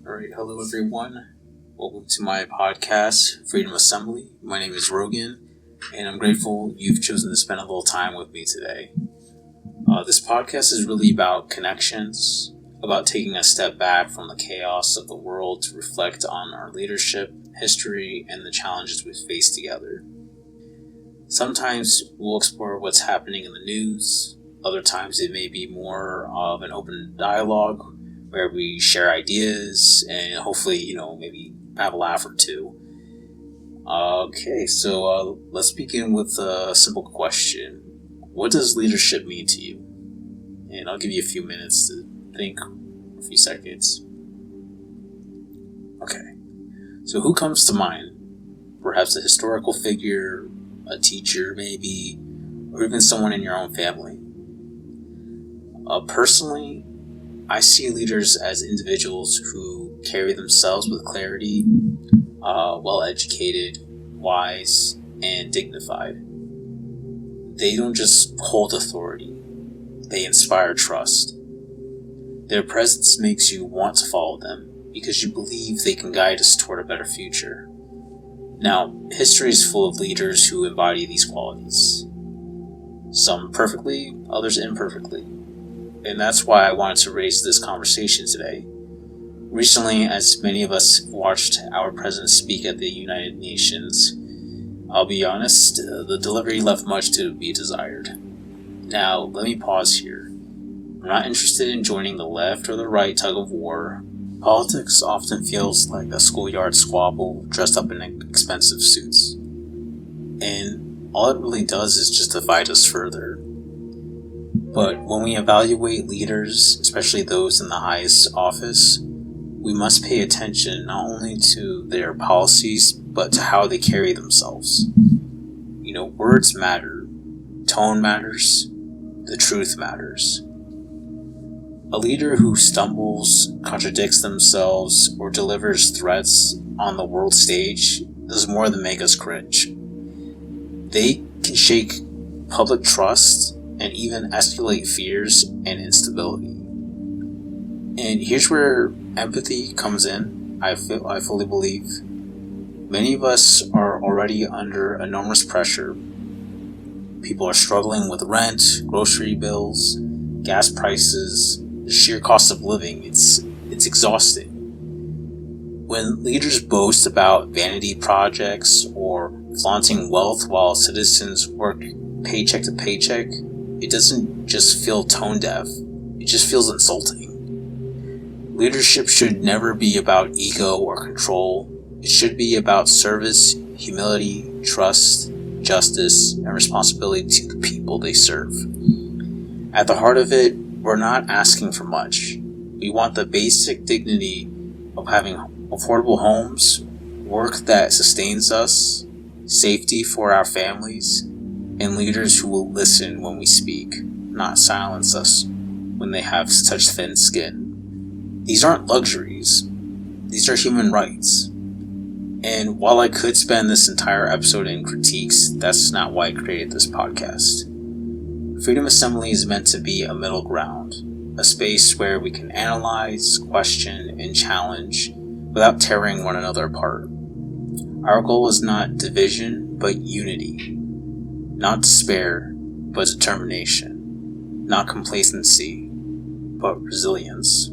Alright, hello everyone. Welcome to my podcast, Freedom Assembly. My name is Rogan, and I'm grateful you've chosen to spend a little time with me today. This podcast is really about connections, about taking a step back from the chaos of the world to reflect on our leadership, history, and the challenges we face together. Sometimes we'll explore what's happening in the news. Other times it may be more of an open dialogue where we share ideas and hopefully, maybe have a laugh or two. Okay, so let's begin with a simple question. What does leadership mean to you? And I'll give you a few minutes to think, a few seconds. Okay, so who comes to mind? Perhaps a historical figure, a teacher maybe, or even someone in your own family. Personally, I see leaders as individuals who carry themselves with clarity, well-educated, wise, and dignified. They don't just hold authority, they inspire trust. Their presence makes you want to follow them because you believe they can guide us toward a better future. Now, history is full of leaders who embody these qualities. Some perfectly, others imperfectly. And that's why I wanted to raise this conversation today. Recently, as many of us watched our president speak at the United Nations, I'll be honest, the delivery left much to be desired. Now, let me pause here. I'm not interested in joining the left or the right tug of war. Politics often feels like a schoolyard squabble dressed up in expensive suits. And all it really does is just divide us further. But when we evaluate leaders, especially those in the highest office, we must pay attention not only to their policies, but to how they carry themselves. Words matter, tone matters, the truth matters. A leader who stumbles, contradicts themselves, or delivers threats on the world stage does more than make us cringe. They can shake public trust and even escalate fears and instability. And here's where empathy comes in, I fully believe. Many of us are already under enormous pressure. People are struggling with rent, grocery bills, gas prices, the sheer cost of living. It's exhausting. When leaders boast about vanity projects or flaunting wealth while citizens work paycheck to paycheck, it doesn't just feel tone deaf, it just feels insulting. Leadership should never be about ego or control. It should be about service, humility, trust, justice, and responsibility to the people they serve. At the heart of it, we're not asking for much. We want the basic dignity of having affordable homes, work that sustains us, safety for our families, and leaders who will listen when we speak, not silence us when they have such thin skin. These aren't luxuries. These are human rights. And while I could spend this entire episode in critiques, that's not why I created this podcast. Freedom Assembly is meant to be a middle ground, a space where we can analyze, question, and challenge without tearing one another apart. Our goal is not division, but unity. Not despair, but determination. Not complacency, but resilience.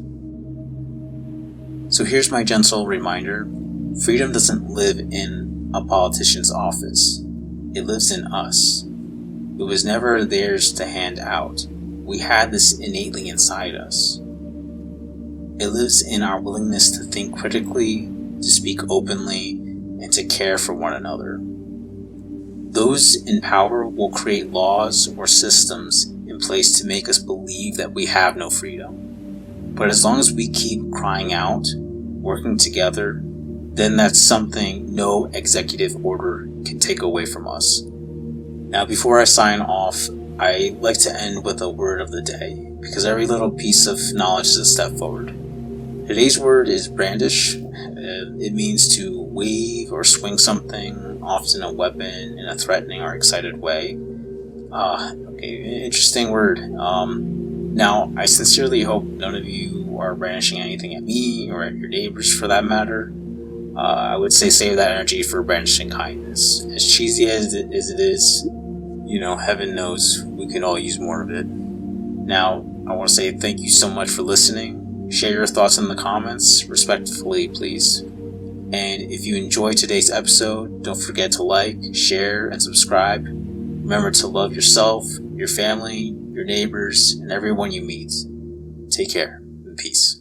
So here's my gentle reminder. Freedom doesn't live in a politician's office. It lives in us. It was never theirs to hand out. We had this innately inside us. It lives in our willingness to think critically, to speak openly, and to care for one another. Those in power will create laws or systems in place to make us believe that we have no freedom. But as long as we keep crying out, working together, then that's something no executive order can take away from us. Now, before I sign off, I like to end with a word of the day, because every little piece of knowledge is a step forward. Today's word is brandish. It means to wave or swing something, often a weapon, in a threatening or excited way. Okay, interesting word. Now, I sincerely hope none of you are brandishing anything at me or at your neighbors for that matter, I would say save that energy for brandishing kindness. As cheesy as it is, heaven knows we could all use more of it. Now, I want to say thank you so much for listening. Share your thoughts in the comments, respectfully, please. And if you enjoyed today's episode, don't forget to like, share, and subscribe. Remember to love yourself, your family, your neighbors, and everyone you meet. Take care and peace.